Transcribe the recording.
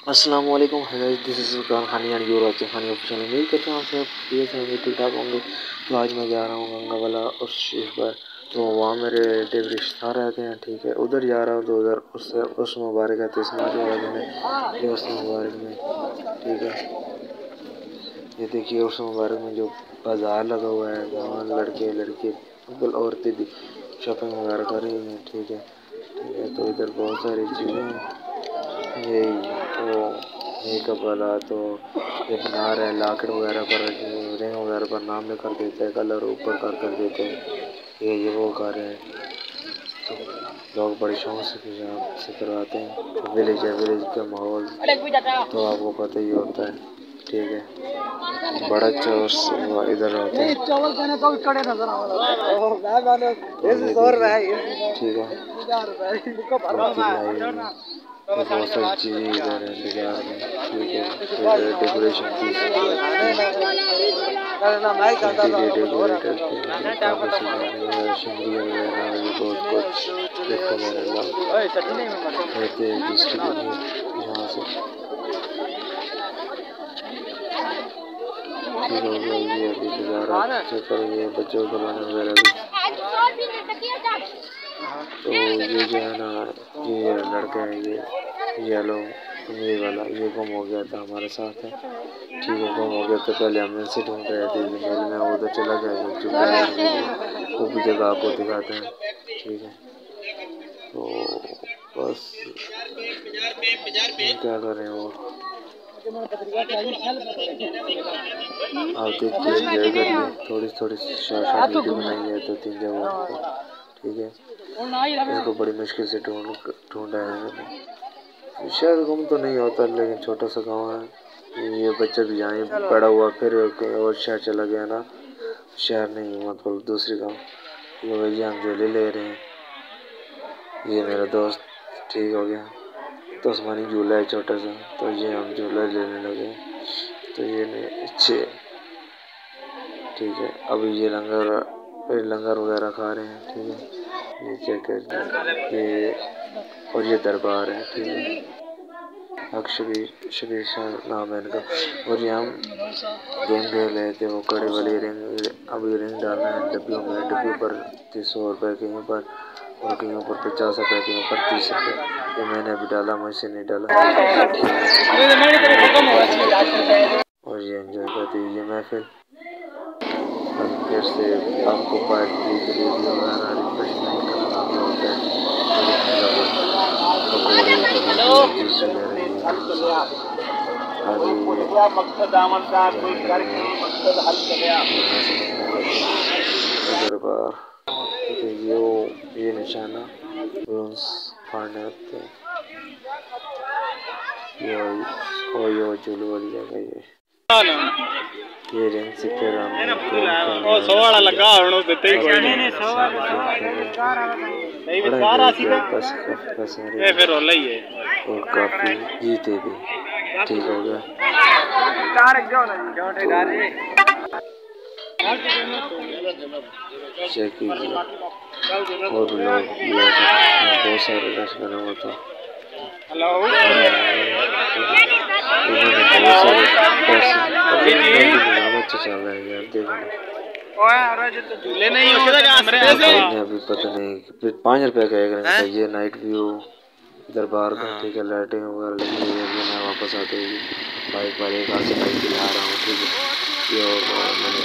अस्सलाम वालेकुम guys, this is Furqan खानी एंड यू आर वाचिंग खानी ऑफिशियल। उम्मीद करता हूँ आप सब ठीक होंगे, ठीक ठाक होंगे। तो आज मैं जा रहा हूँ गंगावाला और शीख पर। तो वहाँ मेरे रिलेटिव रिश्तेदार रहते हैं, ठीक है। उधर जा रहा हूँ तो उधर उससे उस मुबारक है समाज वाले में जो उस मुबारक में, ठीक है। ये देखिए उस मुबारक में जो बाजार लगा हुआ है, वहाँ लड़के लड़के औरतें भी शॉपिंग वगैरह कर रही हैं, ठीक है। तो इधर बहुत सारी चीज़ें हैं, ये वो मेकअप वाला तो ये बना रहे हैं, लाकेट वगैरह पर रिंग वगैरह पर नाम लिख कर देते हैं, कलर ऊपर कर देते हैं, ये वो कर रहे हैं। तो लोग बड़े शौक से करवाते हैं। तो विलेज है, विलेज का माहौल तो आपको पता ही होता है, ठीक है। बड़ा अच्छा इधर होता है, ठीक है। बहुत सारी चीज़ें इधर है बाजार में, ठीक है। फिर डेकोरेशन की डेकोरेटर शिमरिया वगैरह ये बहुत कुछ गिफ्ट वगैरह रहते हैं डिस्ट्रीब्यूट यहाँ से, ठीक हो गया। ये अभी बाजार चेक करेंगे बच्चों को खिलौने वगैरह भी। तो ये जो है ना, ये लड़का है, ये येलो ये वाला, ये गुम हो गया था हमारे साथ है, ठीक है। गुम हो गया तो पहले हम इनसे ढूंढ रहे थे, मेल में वो उधर चला गया, वो भी जगह आपको दिखाते हैं, ठीक है। तो बस क्या करें वो आप देखते एंजॉय करिए। थोड़ी थोड़ी शॉर्ट वीडियो बनाई है 2-3 जगहों पर, ठीक है। इसको बड़ी मुश्किल से ढूंढा है मैंने। शायद गुम तो नहीं होता, लेकिन छोटा सा गांव है। ये बच्चा भी यहाँ पड़ा हुआ, फिर और शहर चला गया ना, शहर नहीं मतलब दूसरे गांव। ये भैया हम झूले ले रहे हैं, ये मेरा दोस्त ठीक हो गया। तो आसमानी झूला है छोटा सा, तो ये हम झूला लेने लगे। तो ये अच्छे, ठीक है। अभी ये लंगर वगैरह खा रहे हैं, ठीक है। ये चेक कर ये, और ये दरबार है, ठीक है। शबीर शाह नाम है इनका। और ये हम गेम खेल रहे थे, वो कड़े वाली रिंग। अभी रिंग डालना है डब्बियों में, डब्बियों पर 300 रुपये के ऊपर, और कहीं ऊपर 50 रुपये के ऊपर 30 रुपये। ये मैंने अभी डाला, मुझसे नहीं डाला। और ये एंजॉय करती है ये महफिल। फिर से आपको पार्टी जलेबी वगैरह रिफ्रेशमेंट का नाम होता है, पकौड़े जूस दरबार, ये निशाना रूम्स फाड़ने होते हैं। ये झूलू वाली जगह ये रिंग से फिर और काफी जीते भी, ठीक हो गया। चेक कीजिए और भी लोग बहुत सारे रश बना हुआ था। अच्छा चल रहा है यार, देखो अभी पता नहीं 5 रुपये का एक रंग। ये नाइट व्यू दरबार का, ठीक है। लाइटिंग वगैरह लगी हुई है। मैं वापस आते हुए बाइक वाले का से बाइक दिला रहा हूँ, ठीक है। ये मैंने